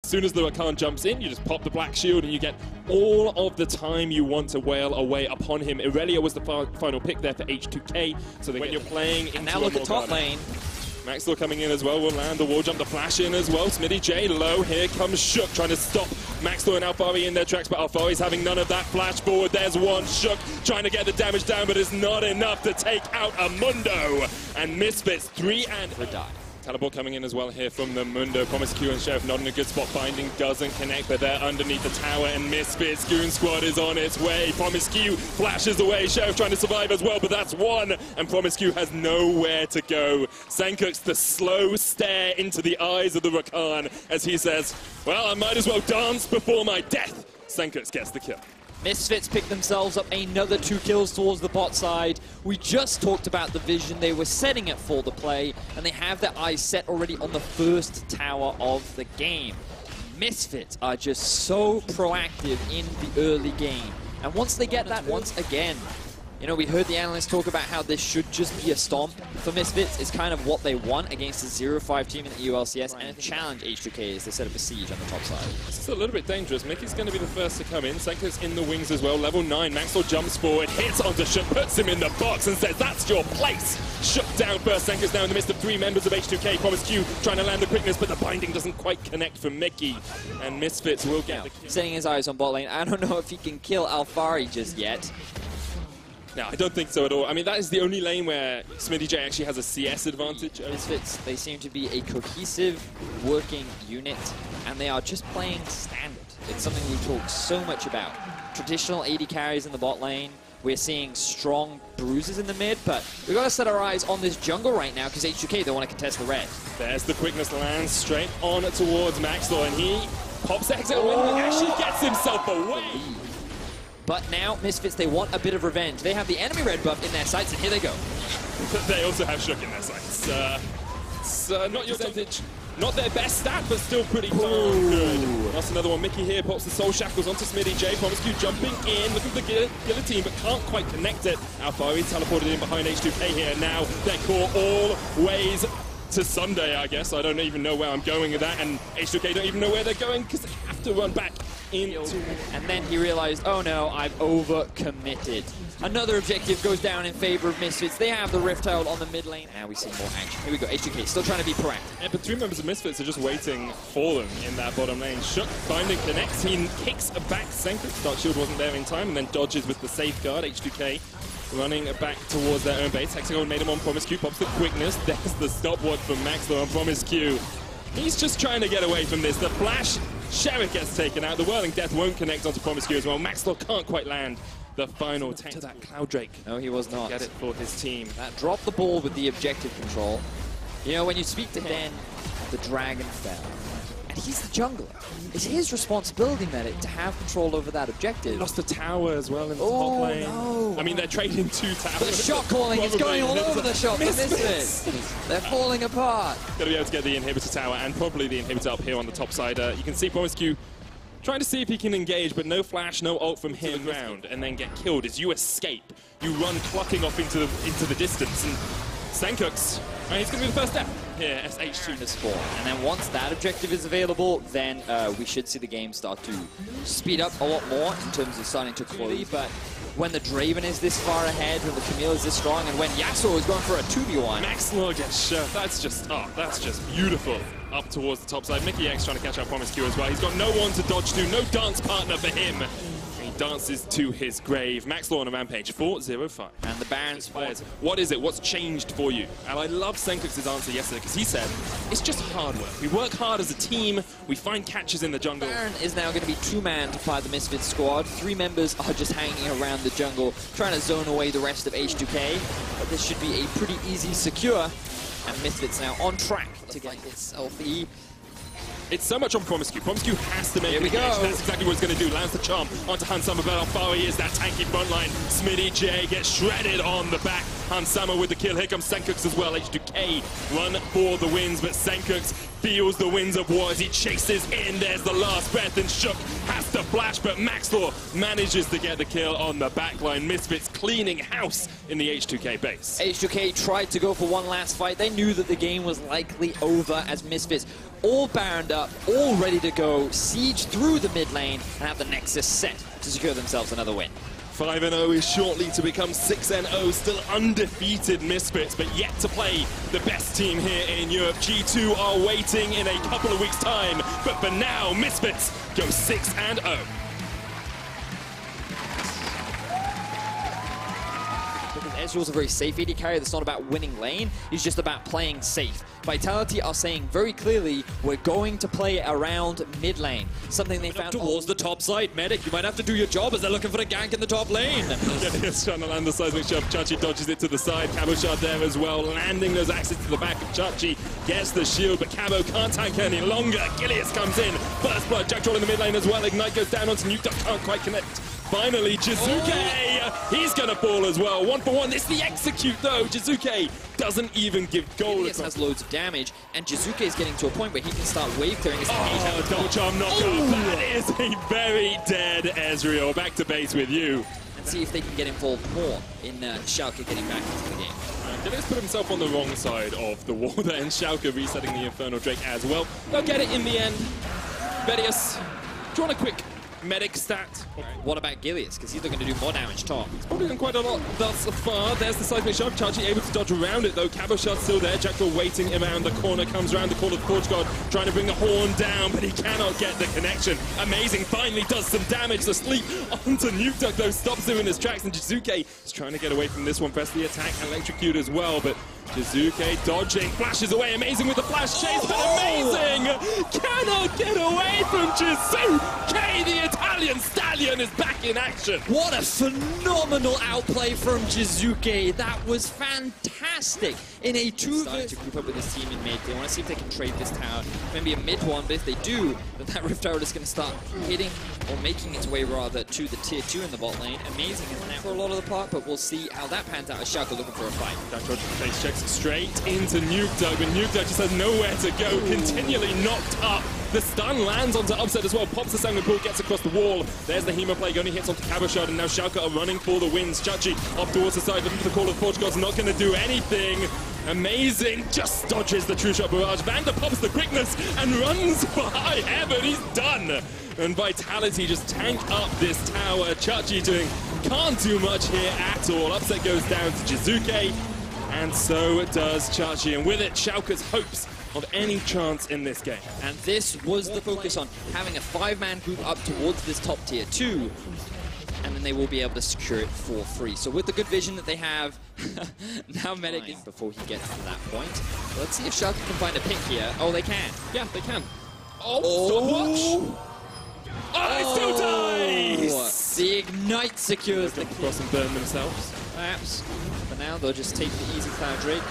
soon as the Rakan jumps in, you just pop the black shield and you get all of the time you want to wail away upon him. Irelia was the final pick there for H2K. So when you're playing into and now look at top lane. Maxwell coming in as well, will land the wall jump, the flash in as well. Smitty J low, here comes Shook trying to stop Maxwell and Alfari in their tracks, but Alfari's having none of that flash forward. There's one, Shook trying to get the damage down, but it's not enough to take out a Mundo. And Misfits 3 and die. Teleport coming in as well here from the Mundo. Promiscu and Sheriff not in a good spot. Binding doesn't connect, but they're underneath the tower. And Misfits, Goon Squad is on its way. Promiscu flashes away. Sheriff trying to survive as well, but that's one. And Promiscu has nowhere to go. Sankux, the slow stare into the eyes of the Rakan as he says, well, I might as well dance before my death. Sankux gets the kill. Misfits pick themselves up another 2 kills towards the bot side. We just talked about the vision. They were setting it for the play, and they have their eyes set already on the first tower of the game. Misfits are just so proactive in the early game. And once they get that once again, you know, we heard the analysts talk about how this should just be a stomp for Misfits. It's kind of what they want against a 0-5 team in the LCS and challenge H2K as they set up a siege on the top side. This is a little bit dangerous. Mickey's going to be the first to come in. Senko's in the wings as well. Level 9. Maxwell jumps forward, hits onto Shook, puts him in the box and says, that's your place. Shook down first. Senko's now in the midst of 3 members of H2K. Promiscu trying to land the quickness, but the binding doesn't quite connect for Mickey. And Misfits will get the kill. Setting his eyes on bot lane. I don't know if he can kill Alfari just yet. No, I don't think so at all. I mean, that is the only lane where Smitty J actually has a CS advantage. Misfits, they seem to be a cohesive, working unit, and they are just playing standard. It's something we talk so much about. Traditional AD carries in the bot lane. We're seeing strong bruises in the mid, but we've got to set our eyes on this jungle right now because H2K, they want to contest the red. There's the quickness, lands straight on towards Maxwell, and he pops the exit and actually gets himself away. But now, Misfits, they want a bit of revenge. They have the enemy red buff in their sights, and here they go. They also have Shook in their sights. Not your percentage, not their best stat, but still pretty darn good. That's another one. Mickey here pops the Soul Shackles onto Smitty J. Promiscu jumping in, looking for the guillotine, but can't quite connect it. Alfari teleported in behind H2K here. Now they're caught all ways to Sunday, I guess. I don't even know where I'm going with that, and H2K don't even know where they're going because they have to run back into. And then he realized, oh no, I've overcommitted. Another objective goes down in favor of Misfits. They have the Rift Tile on the mid lane. Now we see more action. Here we go, H2K still trying to be proactive. Yeah, but 3 members of Misfits are just waiting for them in that bottom lane. Shook, binding connects, he kicks back Senko. Dark Shield wasn't there in time, and then dodges with the safeguard. H2K running back towards their own base. Hexagon made him on Promiscu, pops the quickness. There's the stopwatch from Maxwell on Promiscu. He's just trying to get away from this. The flash, Sheriff gets taken out. The Whirling Death won't connect onto Promiscu as well. Maxwell can't quite land the final tank to that Cloud Drake. No, he was not. Get it for his team. That dropped the ball with the objective control. You know, when you speak to him, the dragon fell. And he's the jungler. It's his responsibility, Medic, to have control over that objective. He lost the tower as well in the top lane. No. I mean, they're trading 2 towers. The shot calling is going all over the shop. Misfits. They're falling apart. Going to be able to get the inhibitor tower and probably the inhibitor up here on the top side. You can see Promiscu trying to see if he can engage, but no flash, no ult from him ground, and then get killed as you escape. You run clucking off into the distance, and Sankux, he's going to be the first step here, SH2 to spawn. And then once that objective is available, then we should see the game start to speed up a lot more in terms of starting to close. But when the Draven is this far ahead, when the Camille is this strong, and when Yasuo is going for a 2v1. Maxwell gets shot. That's just beautiful. Up towards the top side. Mickey X trying to catch up Promiscu as well. He's got no one to dodge to, no dance partner for him. He dances to his grave. Maxwell on a rampage, 4-0-5. And the Baron's players. What is it? What's changed for you? And I love Senkux's answer yesterday because he said, it's just hard work. We work hard as a team. We find catches in the jungle. Baron is now going to be 2-manned by the Misfits squad. 3 members are just hanging around the jungle, trying to zone away the rest of H2K. But this should be a pretty easy secure. And Misfits now on track to get this LP. It's so much on Promiscu. Promiscu has to make it. That's exactly what he's going to do. Lands the charm onto Hansama, but Alfari is that tanky front line. Smitty J gets shredded on the back. Hansama with the kill. Here comes Senkux as well. H2K run for the wins, but Senkux feels the winds of war as he chases in. There's the last breath, and Shook has to flash, but Maxlaw manages to get the kill on the backline. Misfits cleaning house in the H2K base. H2K tried to go for one last fight. They knew that the game was likely over as Misfits all baroned up, all ready to go, siege through the mid lane, and have the Nexus set to secure themselves another win. 5-0 is shortly to become 6-0, still undefeated Misfits, but yet to play the best team here in Europe. G2 are waiting in a couple of weeks' time, but for now, Misfits go 6-0. Because Ezreal's a very safe AD carry that's not about winning lane, he's just about playing safe. Vitality are saying very clearly, we're going to play around mid lane. Something they found towards the top side. Medic, you might have to do your job as they're looking for a gank in the top lane. Yes, trying to land the seismic shove. Chachi dodges it to the side. Cabo shot there as well, landing those axes to the back of Chachi. Gets the shield, but Cabo can't tank any longer. Gilius comes in. First blood, Jack Troll in the mid lane as well. Ignite goes down onto Nuke Duck, can't quite connect. Finally, Jizuke, he's gonna fall as well. 1 for 1, it's the execute though. Jizuke doesn't even give gold. Gilius has loads of damage, and Jizuke is getting to a point where he can start wave clearing his double charm knockoff. That is a very dead Ezreal. Back to base with you. And see if they can get involved more in Schalke getting back into the game. Gilius put himself on the wrong side of the wall there, and Schalke resetting the Infernal Drake as well. They'll get it in the end. Vedius, do you want a quick medic stat? What about Gilius? Because he's looking to do more damage top. He's probably done quite a lot thus far. There's the seismic shove. Chachi able to dodge around it though. Cabo shot's still there. Jackal waiting around the corner. Comes around the corner of the Forge God, trying to bring the horn down, but he cannot get the connection. Amazing. Finally does some damage. The sleep onto Nuke Duck though stops him in his tracks, and Jizuke is trying to get away from this one. Press the attack, electrocute as well, but Jizuke dodging, flashes away, amazing with the flash chase, but amazing! Cannot get away from Jizuke! The Italian stallion is back in action! What a phenomenal outplay from Jizuke! That was fantastic! In a 2 to group up with this team in mid. They want to see if they can trade this tower. Maybe a mid one, but if they do, then that Rift Tower is going to start hitting, or making its way rather, to the tier 2 in the bot lane. Amazing, isn't it, for a lot of the part, but we'll see how that pans out as Schalke looking for a fight. Face checks straight into Nuke Duck, but Nuke Duck just has nowhere to go, continually knocked up. The stun lands onto Upset as well, pops the Sanguine Pool, gets across the wall. There's the Hema Plague, only hits onto Cabochard, and now Schalke are running for the wins. Chachi off towards the side, looking for the call of the Forge God's not going to do anything. Amazing, just dodges the True Shot Barrage. Vander pops the quickness and runs for high heaven. He's done. And Vitality just tank up this tower. Chachi can't do much here at all. Upset goes down to Jizuke, and so does Chachi. And with it, Schalke's hopes of any chance in this game. And this was the focus on having a 5-man group up towards this top tier 2. And then they will be able to secure it for free. So with the good vision that they have, now Medic is before he gets to that point. Let's see if Schalke can find a pick here. Oh, they can. Yeah, they can. Oh, stopwatch! Oh, it still dies! The Ignite secures the cross and burn themselves. Perhaps. For now, they'll just take the easy Cloud Drake.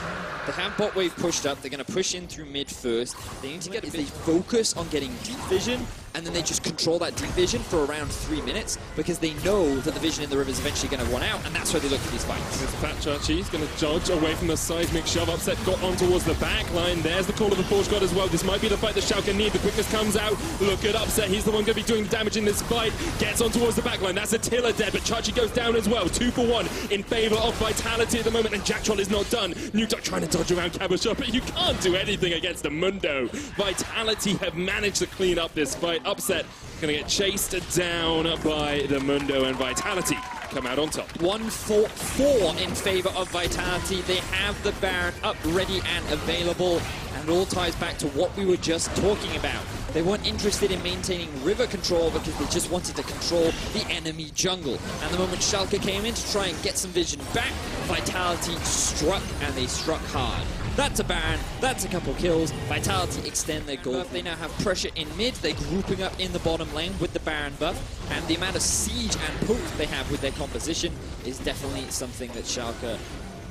They have bot wave pushed up. They're going to push in through mid first. They need to get they focus on getting deep vision, and then they just control that deep vision for around 3 minutes, because they know that the vision in the river is eventually going to run out, and that's where they look for these fights. There's Fat Chachi. He's going to dodge away from the seismic shove. Upset got on towards the back line. There's the call of the Forge God as well. This might be the fight that Schalke need. The quickness comes out. Look at Upset. He's the one going to be doing the damage in this fight. Gets on towards the back line. That's Attila dead, but Chachi goes down as well. 2 for 1 in favor of Vitality at the moment, and Jack Troll is not done. Nuke Duck trying to dodge around Cabochard, but you can't do anything against the Mundo. Vitality have managed to clean up this fight. Upset going to get chased down by the Mundo, and Vitality come out on top. 1 for 4 in favor of Vitality. They have the Baron up, ready and available, and it all ties back to what we were just talking about. They weren't interested in maintaining river control because they just wanted to control the enemy jungle. And the moment Schalke came in to try and get some vision back, Vitality struck, and they struck hard. That's a Baron, that's a couple kills. Vitality extend their goal. They now have pressure in mid. They're grouping up in the bottom lane with the Baron buff, and the amount of siege and poke they have with their composition is definitely something that Schalke,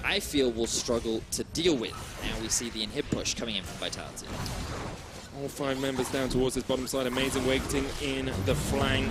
I feel, will struggle to deal with. Now we see the inhib push coming in from Vitality. All 5 members down towards this bottom side. Amazing waiting in the flank.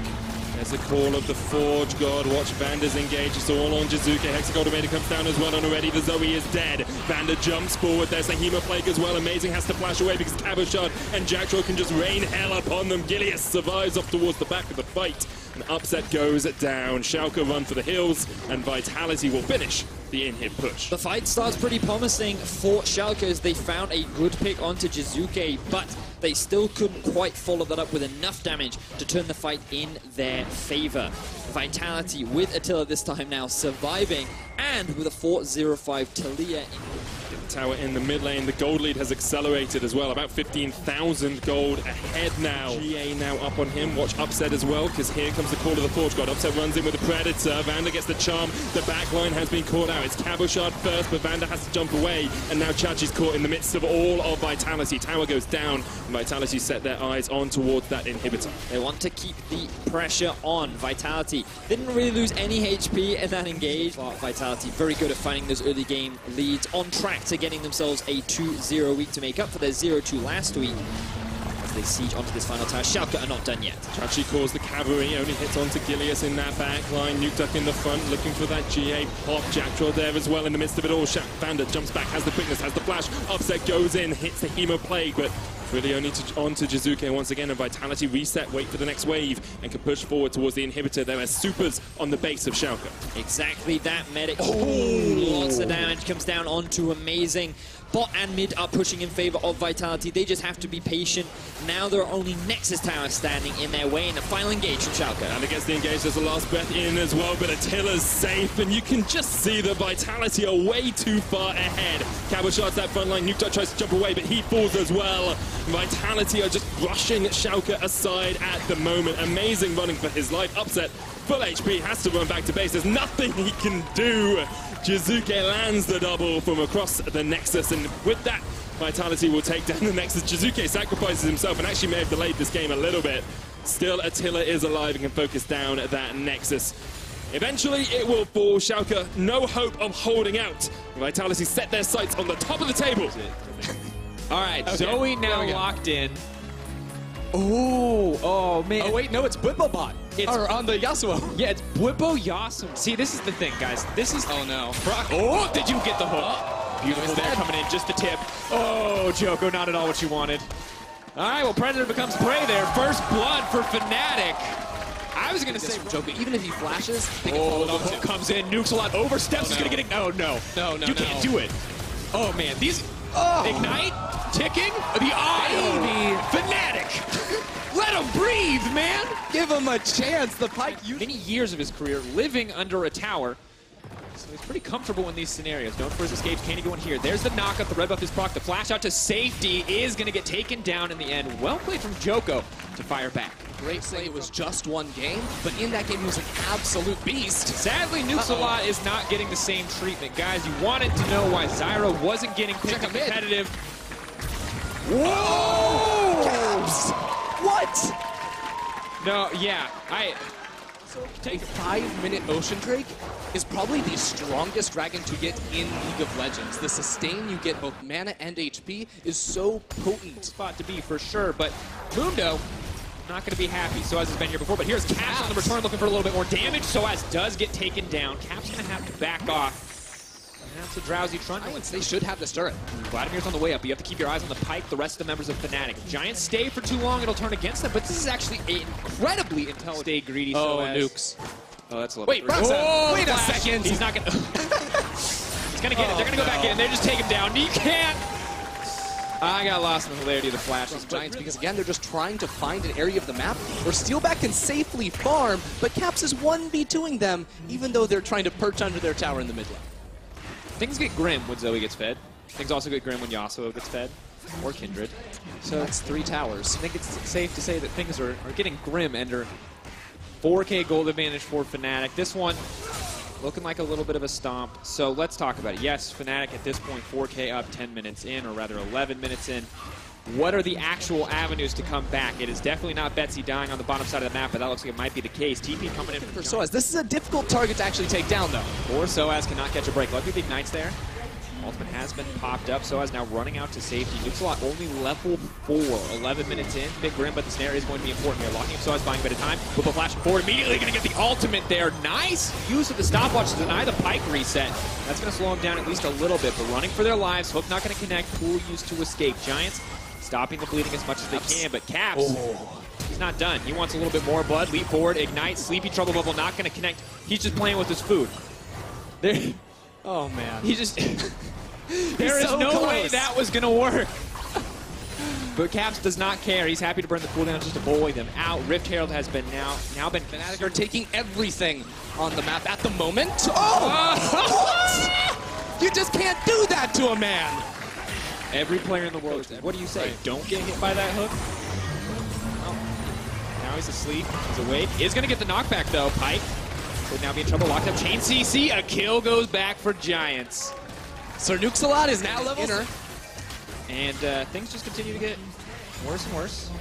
There's a call of the Forge God. Watch Vander's engaged. It's all on Jizuke. Hexacultivator comes down as well, and already the Zoe is dead. Vander jumps forward. There's the Hemoplague as well. Amazing has to flash away because KazaLoLLCShighlights and Jackdaw can just rain hell upon them. Gilius survives off towards the back of the fight. An upset goes down. Schalke run for the hills, and Vitality will finish the in-hit push. The fight starts pretty promising for Schalke as they found a good pick onto Jizuke, but they still couldn't quite follow that up with enough damage to turn the fight in their favor. Vitality with Attila this time now surviving, and with a 4-0-5 Talia in Tower in the mid lane. The gold lead has accelerated as well. About 15,000 gold ahead now. GA now up on him. Watch Upset as well, because here comes the call of the Forge God. Upset runs in with the Predator. Vander gets the charm. The back line has been caught out. It's KazaLoLLCShighlights first, but Vander has to jump away. And now Chachi's caught in the midst of all of Vitality. Tower goes down. Vitality set their eyes on towards that inhibitor. They want to keep the pressure on. Vitality didn't really lose any HP in that engage. But Vitality very good at finding those early game leads, on track to getting themselves a 2-0 week to make up for their 0-2 last week as they siege onto this final tower. Schalke are not done yet. Chachi calls the cavalry, only hits onto Gilius in that back line. Nukeduck in the front, looking for that GA pop. Jackdaw there as well in the midst of it all. Vander jumps back, has the quickness, has the flash. Upset goes in, hits the Hemoplague, but really only onto Jizuke once again, and Vitality reset, wait for the next wave, and can push forward towards the inhibitor. There are supers on the base of Schalke. Exactly that, Medic. Lots of damage comes down onto Amazing. Bot and mid are pushing in favor of Vitality. They just have to be patient. Now there are only Nexus towers standing in their way in the final engage from Schalke. And against the engage, there's the last breath in as well, but Attila's safe, and you can just see the Vitality are way too far ahead. KazaLoLLCShighlights that front line. Nukeduck tries to jump away, but he falls as well. Vitality are just brushing Schalke aside at the moment. Amazing running for his life. Upset, full HP, has to run back to base. There's nothing he can do. Jizuke lands the double from across the Nexus, and with that, Vitality will take down the Nexus. Jizuke sacrifices himself and actually may have delayed this game a little bit. Still, Attila is alive and can focus down that Nexus. Eventually, it will fall. Schalke, no hope of holding out. Vitality set their sights on the top of the table. All right, Okay, Zoe now there we go. locked in. Oh man. Oh wait, no, it's Blipplebot. It's- Or on the Yasuo. Yeah, it's Blippo Yasuo. See, this is the thing, guys. This is. Oh no. Oh, did you get the hook? Beautiful there, coming in, just a tip. Oh, Joko, not at all what you wanted. All right, well, Predator becomes prey there. First blood for Fnatic. I was gonna say Joker, even if he flashes, they can Oh, follow the up hook too. comes in, nukes a lot, oversteps, he's no. gonna get it. No, no. No, no, You no. can't do it. Oh, man, these... Ignite, ticking, the eye, Fnatic. Let him breathe, man. Give him a chance. The Pike Many years of his career living under a tower, so he's pretty comfortable in these scenarios. Known for his escapes, can he go in here? There's the knockup, the red buff is proc, the flash out to safety is gonna get taken down in the end. Well played from Joko to fire back. Great play. It was just one game, but in that game he was an absolute beast. Sadly, Nuxalot is not getting the same treatment. Guys, you wanted to know why Zyra wasn't getting picked Check up him in. competitive. Whoa! Caps! What? No, yeah, A 5-minute Ocean Drake is probably the strongest dragon to get in League of Legends. The sustain you get both mana and HP is so potent. spot to be for sure, but Mundo not going to be happy. Soaz has been here before, but here's Caps on the return looking for a little bit more damage. Soaz does get taken down. Caps going to have to back off. And that's a drowsy Trundle. They should have this turret. Vladimir's on the way up, but you have to keep your eyes on the Pike, the rest of the members of Fnatic. Giants stay for too long, it'll turn against them, but this is actually incredibly intelligent. Stay greedy, Soaz. Nukes. Oh, that's a little Wait, bit rude. Bronson, wait a Flash. second. He's not going to... He's going to get it. They're going to go back in. They just take him down. He can't. I got lost in the hilarity of the flashes. Giants, because again, they're just trying to find an area of the map where Steelback can safely farm, but Caps is 1v2ing them, even though they're trying to perch under their tower in the mid lane. Things get grim when Zoe gets fed. Things also get grim when Yasuo gets fed, or Kindred. So that's 3 towers. I think it's safe to say that things are getting grim, Ender. 4K gold advantage for Fnatic. This one looking like a little bit of a stomp. So let's talk about it. Yes, Fnatic at this point 4K up 10 minutes in, or rather 11 minutes in. What are the actual avenues to come back? It is definitely not Betsy dying on the bottom side of the map, but that looks like it might be the case. TP coming in For Soaz, this is a difficult target to actually take down, though. Or Soaz cannot catch a break. Luckily the Ignite's there. Ultimate has been popped up. So is now running out to safety. Nuxalot only level 4, 11 minutes in. Big Grim, but the snare is going to be important here. Locking up So is buying a bit of time. Whip a flash forward. Immediately going to get the ultimate there. Nice use of the stopwatch to deny the Pike reset. That's going to slow him down at least a little bit. But running for their lives. Hook not going to connect. Pool used to escape. Giants stopping the bleeding as much as they can. But Caps, he's not done. He wants a little bit more blood. Leap forward. Ignite. Sleepy Trouble Bubble not going to connect. He's just playing with his food. There. Oh, man. He just... there is no way that was going to work. But Caps does not care. He's happy to burn the cooldown just to bully them out. Rift Herald has been now been... Fnatic are taking everything on the map at the moment. Oh! You just can't do that to a man. Every player in the world. What do you say? Don't get hit by that hook? Oh. Now he's asleep. He's awake. Is going to get the knockback, though. Pike would now be in trouble. Locked up. Chain CC. A kill goes back for Giants. Sir Nuxalot is now level inner. And things just continue to get worse and worse.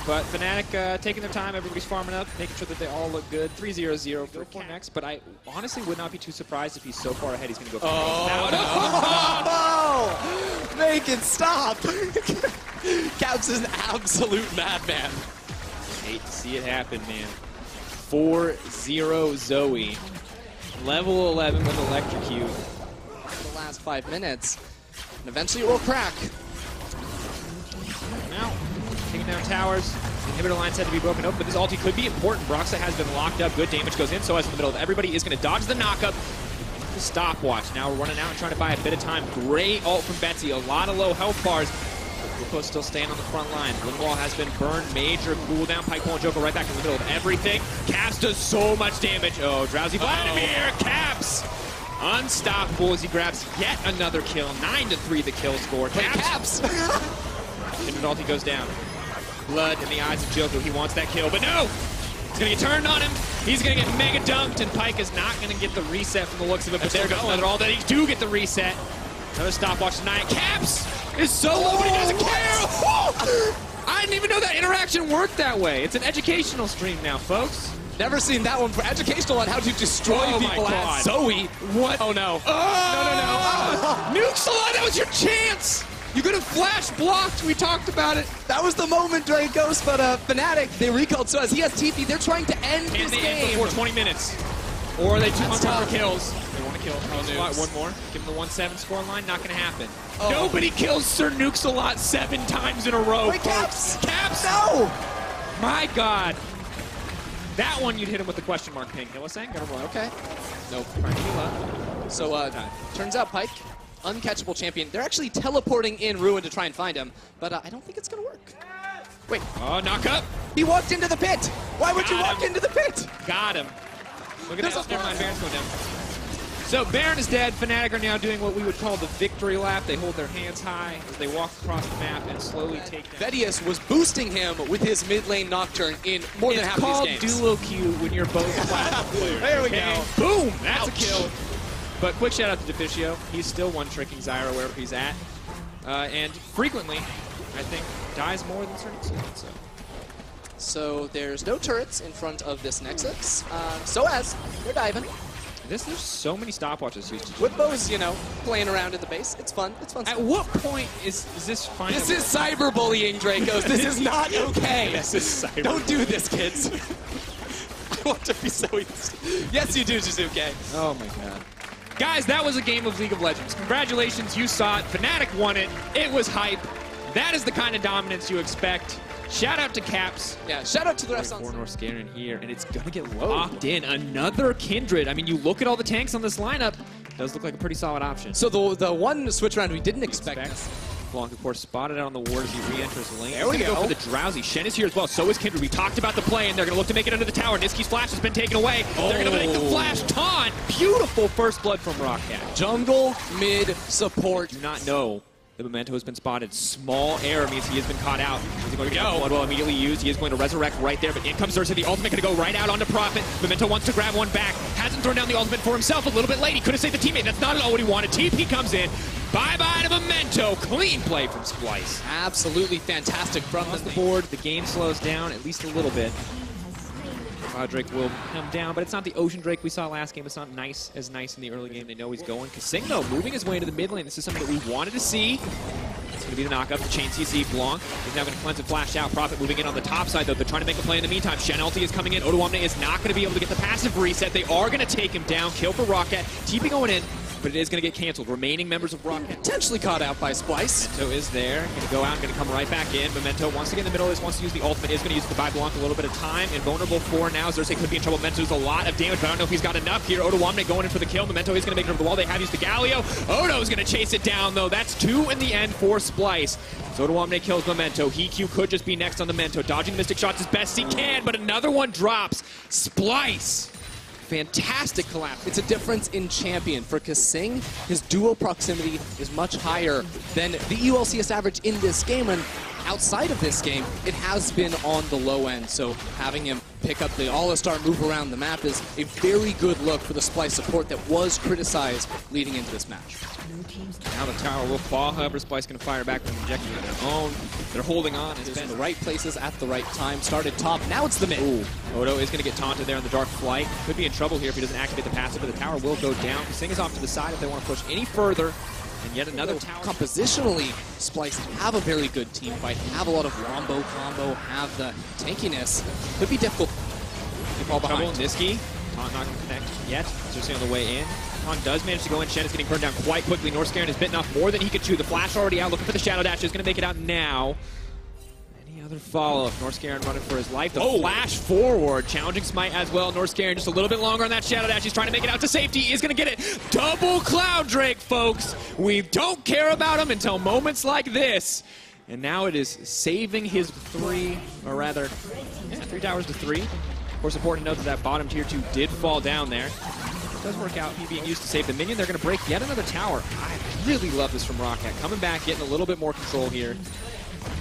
But Fnatic taking their time. Everybody's farming up, making sure that they all look good. 3-0-0 for next. But I honestly would not be too surprised if he's so far ahead he's going to go for no! Make it stop! Caps is an absolute madman. Hate to see it happen, man. 4-0 Zoe. Level 11 with Electrocute. For the last 5 minutes. And eventually it will crack. Now, taking down towers. Inhibitor lines had to be broken open, but this ulti could be important. Broxa has been locked up. Good damage goes in. So as in the middle of everybody is going to dodge the knockup. The stopwatch. Now we're running out and trying to buy a bit of time. Great ult from Betsy. A lot of low health bars. Lupo's still staying on the front line. Wall has been burned. Major cooldown. Pike and Joker right back in the middle of everything. Caps does so much damage. Oh, Drowsy Vladimir. Caps. Unstoppable as he grabs yet another kill. 9-3 the kill score. Caps. And Ulti goes down. Blood in the eyes of Joko. He wants that kill, but no! He's going to get turned on him. He's going to get mega dunked, and Pike is not going to get the reset from the looks of it, but there goes another ult. They do get the reset. Another stopwatch tonight. Caps is so low, but he doesn't care. I didn't even know that interaction worked that way. It's an educational stream now, folks. Never seen that one for educational on how to destroy people as Zoe. What? Oh, no. Oh, no. Nuxalot, that was your chance. You could have flash blocked. We talked about it. That was the moment, Dracos, but Fnatic, they recalled So as he has TP. They're trying to end this game. Before 20 minutes. Or are they 2 months for kills? They want to kill. One more. Give him the 1-7 score line. Not going to happen. Oh. Nobody kills Sir Nuxalot 7 times in a row. Wait, Caps! Caps! No! My God. That one you'd hit him with the question mark ping. Hillisang, gonna run. Okay. Nope. Right. So, turns out Pike, uncatchable champion. They're actually teleporting in Ruin to try and find him, but I don't think it's gonna work. Wait. Oh, knock up. He walked into the pit. Why would you walk into the pit? Got him. Look at that. Never mind. Baron's going down. So Baron is dead. Fnatic are now doing what we would call the victory lap. They hold their hands high as they walk across the map and slowly take down. Vedius was boosting him with his mid lane Nocturne in more than half of these games. It's called duo Q when you're both platinum players. There we go. Boom! That's a kill. But quick shout out to Deficio. He's still one-tricking Zyra wherever he's at. And frequently, I think, dies more than certain so. So there's no turrets in front of this Nexus. So as they're diving. There's so many stopwatches used to with those, you know, playing around in the base. It's fun. It's fun. At what point is this final? This is cyberbullying, Dracos. This is not okay. This is cyber. Don't do this, kids. I want to be so easy. Yes, you do, Jizuke. Oh my God. Guys, that was a game of League of Legends. Congratulations, you saw it. Fnatic won it. It was hype. That is the kind of dominance you expect. Shout out to Caps. Yeah, shout out to the rest on North Scaring here, and it's going to get locked in. Another Kindred. I mean, you look at all the tanks on this lineup. It does look like a pretty solid option. So the one switch round we didn't expect. Blanc, of course, spotted out on the ward as he re-enters lane. There we go. For the Drowsy. Shen is here as well. So is Kindred. We talked about the play, and they're going to look to make it under the tower. Niski's flash has been taken away. They're going to make the flash taunt. Beautiful first blood from Rockcat. Jungle, mid, support. Do not know. The Memento has been spotted. Small error means he has been caught out. He's going to get blood well immediately used. He is going to resurrect right there, but in comes Xerxes. The ultimate going to go right out onto Prophet. Memento wants to grab one back. Hasn't thrown down the ultimate for himself. A little bit late. He could have saved the teammate. That's not at all what he wanted. TP comes in. Bye-bye to Memento. Clean play from Splice. Absolutely fantastic from the board. The game slows down at least a little bit. Cloud Drake will come down, but it's not the Ocean Drake we saw last game. It's not as nice in the early game. They know he's going. KazaLoLL, though, moving his way into the mid lane. This is something that we wanted to see. It's going to be the knockup to chain CC. Blanc is now going to cleanse and flash out. Prophet moving in on the top side, though. They're trying to make a play in the meantime. Shen ulti is coming in. Odoamne is not going to be able to get the passive reset. They are going to take him down. Kill for Rocket. TP going in, but it is going to get canceled. Remaining members of Rocket Potentially caught out by Splice. Memento is there. Going to go out, going to come right back in. Memento wants to get in the middle of this, wants to use the ultimate, is going to use it to buy Blanc a little bit of time. Invulnerable for now. Xerxes could be in trouble. Memento does a lot of damage, but I don't know if he's got enough here. Odoamne going in for the kill. Memento is going to make it over the wall. They have used the Galio. Odo's going to chase it down, though. That's 2 in the end for Splice. So Odoamne kills Memento. Heq could just be next on the Memento. Dodging Mystic shots as best he can, but another one drops. Splice. Fantastic collapse. It's a difference in champion. For KazaLoLL, his duo proximity is much higher than the ULCS average in this game, and outside of this game, it has been on the low end. So having him pick up the all-star move around the map is a very good look for the Splice support that was criticized leading into this match. Now the tower will fall, however, Splice going to fire back with an objective of their own. They're holding on. It's in the right places at the right time. Started top, now it's the mid. Ooh. Odo is going to get taunted there on the Dark Flight. Could be in trouble here if he doesn't activate the passive, but the tower will go down. Sing is off to the side if they want to push any further. And yet another tower. Compositionally, Splice have a very good team fight, have a lot of wombo combo, have the tankiness. Could be difficult. They fall behind. Niski, Taunt not going to connect yet. Xerxes on the way in. Taunt does manage to go in. Shen is getting burned down quite quickly. Northscarin has bitten off more than he could chew. The flash already out, looking for the Shadow Dash. Is going to make it out now. Any other follow-up? Northscarin running for his life. The flash forward, challenging Smite as well. Northscarin just a little bit longer on that Shadow Dash. He's trying to make it out to safety. He's going to get it. Double Cloud Drake, folks. We don't care about him until moments like this. And now it is saving his 3 towers to 3. Of course, important to note that that bottom tier 2 did fall down there. It does work out, he being used to save the minion. They're going to break yet another tower. I really love this from Rocket. Coming back, getting a little bit more control here.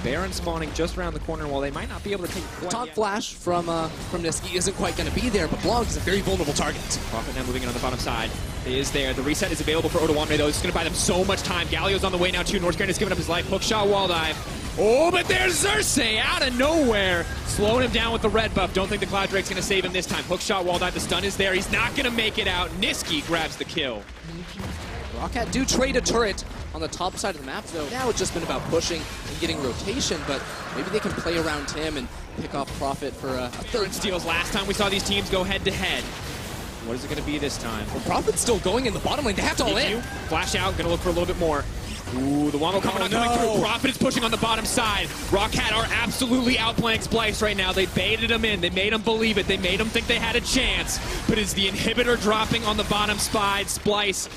Baron spawning just around the corner while they might not be able to take it quite Taunt yet. flash from Niski isn't quite going to be there, but Blanc is a very vulnerable target. Prophet now moving in on the bottom side. It is there. The reset is available for Odoamne, though. It's going to buy them so much time. Galio's on the way now, too. Northscarin is giving up his life. Hook shot, wall dive. Oh, but there's Xerxes out of nowhere. Slowing him down with the red buff. Don't think the Cloud Drake's going to save him this time. Hook shot, wall dive. The stun is there. He's not going to make it out. Niski grabs the kill. Rocket do trade a turret on the top side of the map, though. Now it's just been about pushing and getting rotation, but maybe they can play around him and pick off Prophet for a third Steals. Last time we saw these teams go head-to-head. What is it going to be this time? Well, Prophet's still going in the bottom lane. They have to all in. Flash out. Going to look for a little bit more. Ooh, the Wombo coming through. Prophet is pushing on the bottom side. Rocket are absolutely outplaying Splice right now. They baited him in. They made him believe it. They made him think they had a chance. But is the inhibitor dropping on the bottom side? Splice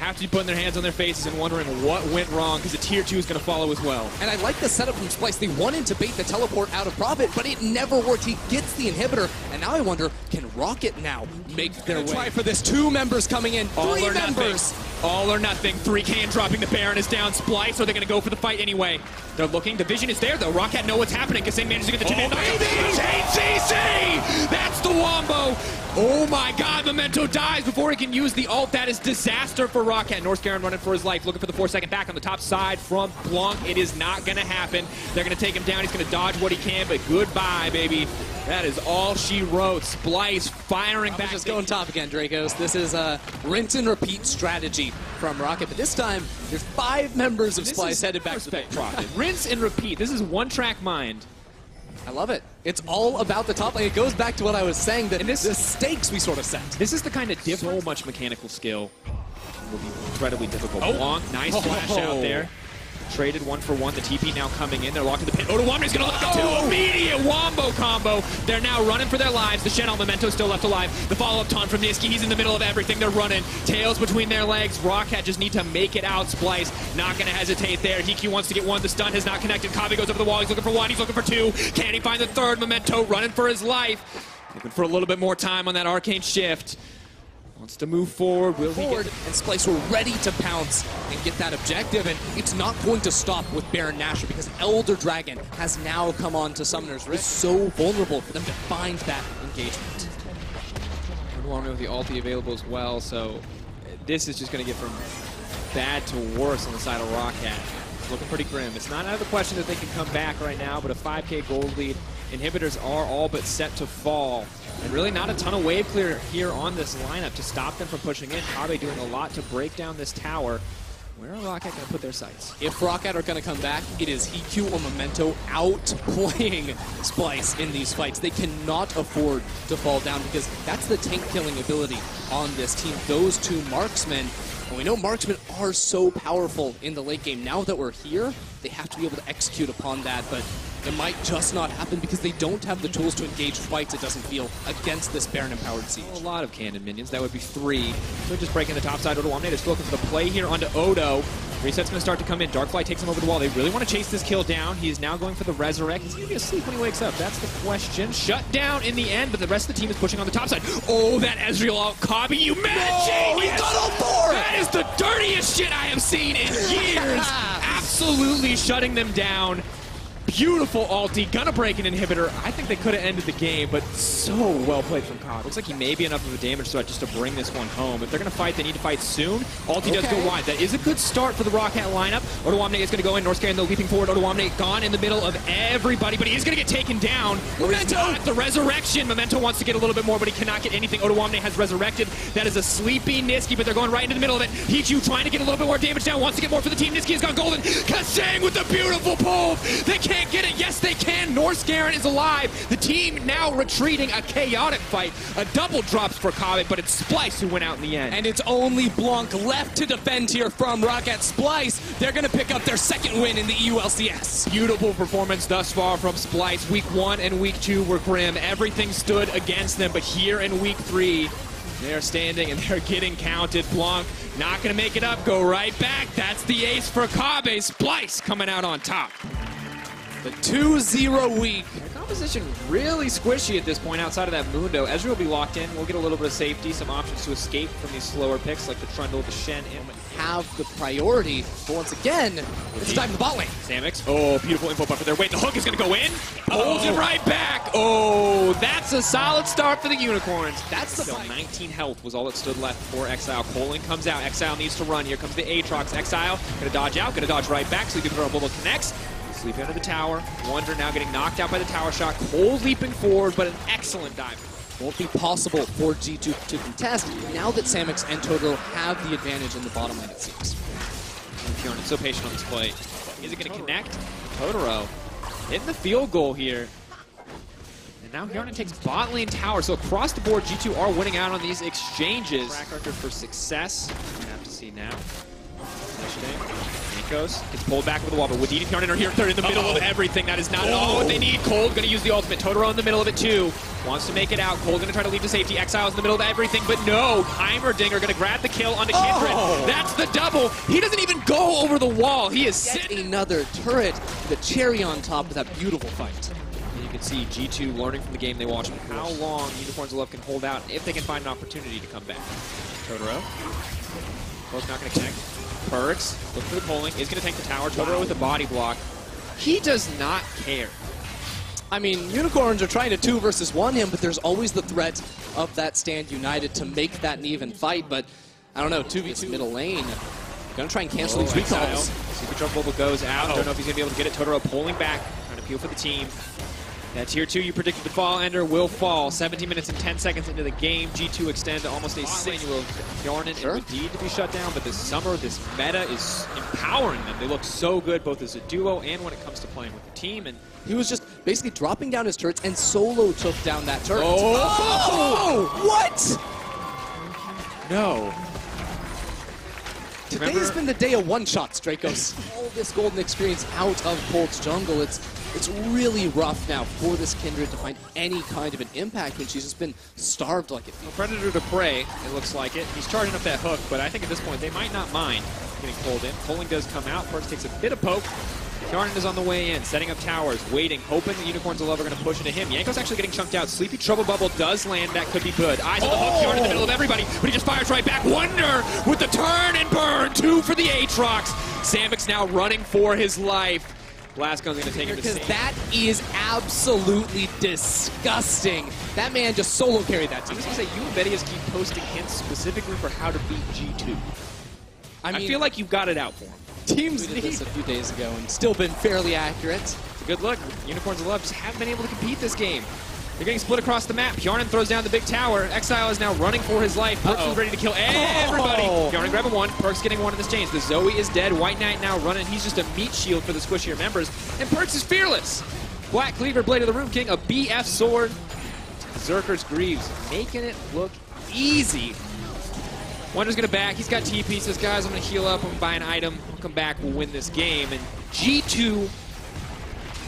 have to be putting their hands on their faces and wondering what went wrong, because the tier 2 is going to follow as well. And I like the setup from Splice. They wanted to bait the teleport out of Prophet, but it never worked. He gets the inhibitor, and now I wonder, can Rocket now make their way? Try for this. 2 members coming in. 3 members. All or nothing. 3K dropping. The Baron is down. Splice, or are they going to go for the fight anyway? They're looking. The vision is there, though. Rocket know what's happening. KazaLoLL manages to get the tip. HCC! That's the Wombo. Oh my god, Memento dies before he can use the ult. That is disaster for Rocket. Northscarin running for his life, looking for the 4-second back on the top side from Blanc. It is not going to happen. They're going to take him down. He's going to dodge what he can, but goodbye, baby. That is all she wrote. Splice firing back. Just going top again, Dracos. This is a rinse and repeat strategy from Rocket, but this time there's 5 members of Splice headed back to the Prophet. Rinse and repeat. This is one-track mind. I love it. It's all about the top lane. It goes back to what I was saying, that the stakes we sort of set. This is the kind of so much mechanical skill. It will be incredibly difficult. Blanc, nice flash out there. Traded 1 for 1. The TP now coming in. They're locked in the pit. Odoamne is going to look up to immediate Wombo combo. They're now running for their lives. The Shen Memento still left alive. The follow-up taunt from Niski. He's in the middle of everything. They're running. Tails between their legs. Rocket just need to make it out. Splice not going to hesitate there. Heq wants to get 1. The stun has not connected. Kave goes over the wall. He's looking for 1. He's looking for 2. Can he find the 3rd? Memento running for his life. Looking for a little bit more time on that arcane shift. Wants to move forward. Will he get and Splice were ready to pounce and get that objective, and it's not going to stop with Baron Nashor because Elder Dragon has now come on to Summoner's Rift. It's so vulnerable for them to find that engagement. Odoamne with the ulti available as well, so this is just going to get from bad to worse on the side of Rocket. It's looking pretty grim. It's not out of the question that they can come back right now, but a 5K gold lead Inhibitors are all but set to fall. And really not a ton of wave clear here on this lineup to stop them from pushing in. Kobbe doing a lot to break down this tower. Where are Rocket going to put their sights? If Rocket are going to come back, it is EQ or Memento outplaying Splyce in these fights. They cannot afford to fall down because that's the tank-killing ability on this team. Those two marksmen, and we know marksmen are so powerful in the late game. Now that we're here, they have to be able to execute upon that, but it might just not happen because they don't have the tools to engage fights, it doesn't feel, against this Baron-empowered Siege. A lot of cannon minions. That would be 3. So just breaking the top side. odoamne is still looking for the play here onto Odo. Reset's going to start to come in. Darkfly takes him over the wall. They really want to chase this kill down. He is now going for the Resurrect. He's going to be asleep when he wakes up. That's the question. Shut down in the end, but the rest of the team is pushing on the top side. Oh, that Ezreal out. Kobbe, you mad genius! He got all 4! That is the dirtiest shit I have seen in years. Absolutely shutting them down. Beautiful ulti, gonna break an inhibitor. I think they could have ended the game, but so well played from Kobbe. Looks like he may be enough of a damage threat just to bring this one home. If they're gonna fight, they need to fight soon. Ulti does go wide. That is a good start for the Rocket lineup. odoamne is gonna go in. North though leaping forward. odoamne gone in the middle of everybody, but he is gonna get taken down. Memento! The resurrection. Memento wants to get a little bit more, but he cannot get anything. odoamne has resurrected. That is a sleepy Niski, but they're going right into the middle of it. Hichu trying to get a little bit more damage down, wants to get more for the team. Niski has gone golden. KazaLoLL with the beautiful pull. They can't get it. Yes, they can. Northgaren is alive. The team now retreating. A chaotic fight. A double drops for Kobbe, but it's Splyce who went out in the end. And it's only Blanc left to defend here from Rocket. Splyce, they're going to pick up their second win in the LCS. Beautiful performance thus far from Splyce. Week 1 and Week 2 were grim. Everything stood against them, but here in Week 3, they're standing and they're getting counted. Blanc not going to make it up. Go right back. That's the ace for Kobbe. Splyce coming out on top. The 2-0 week. Their composition really squishy at this point outside of that Mundo. Ezreal will be locked in. We'll get a little bit of safety, some options to escape from these slower picks like the Trundle, the Shen, and have the priority. But once again, it's time to the bot lane. Samix. Oh, beautiful info buffer there. Wait, the hook is going to go in. Holds it right back. Oh, that's a solid start for the Unicorns. That's the 19 health was all that stood left for Exile. Colin comes out. Exile needs to run. Here comes the Aatrox. Exile going to dodge out, going to dodge right back so he can throw a bubble connects. Sleeping under the tower. Wonder now getting knocked out by the tower shot. Cole leaping forward, but an excellent dive. Won't be possible for G2 to contest now that Samix and Totoro have the advantage in the bottom lane, it seems. Bjorn is so patient on this play. Is it going to connect? Totoro hitting the field goal here. And now Bjorn takes bot lane tower. So across the board, G2 are winning out on these exchanges. Track record for success. We're going to have to see now. Gets pulled back with the wall, but Wadidi and Bjorn are here. They're in the middle of everything. That is not at all what they need. Cole going to use the ultimate. Totoro in the middle of it too. Wants to make it out. Cole going to try to leave to safety. Exile's in the middle of everything, but no. Heimerdinger going to grab the kill onto Kindred. That's the double. He doesn't even go over the wall. He is sitting. Another turret. The cherry on top of that beautiful fight. And you can see G2 learning from the game they watched how long Unicorns Love can hold out if they can find an opportunity to come back. Totoro. Both not going to connect. Perks, look for the pulling, is going to take the tower. Totoro with the body block. He does not care. I mean, Unicorns are trying to 2 versus 1 him, but there's always the threat of that stand united to make that an even fight, but I don't know, 2v2 middle lane. Gonna try and cancel these recalls. Super Trouble Bubble goes out. Don't know if he's going to be able to get it. Totoro pulling back, trying to peel for the team. That tier 2 you predicted to fall, Ender will fall. 17 minutes and 10 seconds into the game. G2 extend to almost a 6. Bjorn and Wadid to be shut down, but this summer, this meta is empowering them. They look so good, both as a duo and when it comes to playing with the team. And he was just basically dropping down his turrets and solo took down that turret. What? No. Today's been the day of one-shots, Dracos. All this golden experience out of Colt's jungle. It's really rough now for this Kindred to find any kind of an impact when she's just been starved like it feels. Predator to prey, it looks like it. He's charging up that hook, but I think at this point they might not mind getting pulled in. Pulling does come out. First takes a bit of poke. Yarnan is on the way in, setting up towers, waiting, hoping the Unicorns of Love are going to push into him. Yanko's actually getting chunked out. Sleepy Trouble Bubble does land. That could be good. Eyes on the hook. Yarnan in the middle of everybody, but he just fires right back. Wonder with the turn and burn. 2 for the Aatrox. Samix now running for his life. Blast Gun's going to take him to because that is absolutely disgusting. That man just solo carried that team. I'm just going to say, you and Bedias keep posting hints specifically for how to beat G2. I feel like you've got it out for him. Teams did this a few days ago and still been fairly accurate. good look. Unicorns of Love just haven't been able to compete this game. They're getting split across the map. Bjarnan throws down the big tower. Exile is now running for his life. Perks is ready to kill everybody. Bjarnan grabbing one. Perks getting one in this chains. The Zoe is dead. White Knight now running. He's just a meat shield for the squishier members. And Perks is fearless. Black Cleaver, Blade of the Rune King, a BF sword. Zerker's Greaves, making it look easy. Wonder's gonna back. He's got TP. Says, guys, I'm gonna heal up. I'm gonna buy an item. I'll come back. We'll win this game. And G2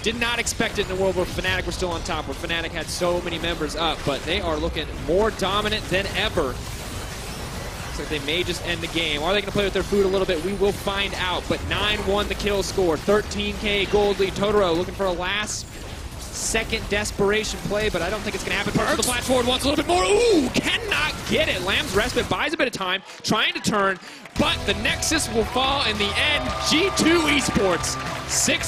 did not expect it in a world where Fnatic were still on top, where Fnatic had so many members up, but they are looking more dominant than ever. Looks like they may just end the game. Are they going to play with their food a little bit? We will find out, but 9-1 the kill score, 13K gold lead. Totoro looking for a last-second desperation play, but I don't think it's going to happen. Perks the flash forward, wants a little bit more. Ooh, cannot get it. Lamb's Respite buys a bit of time, trying to turn, but the Nexus will fall in the end. G2 Esports, 6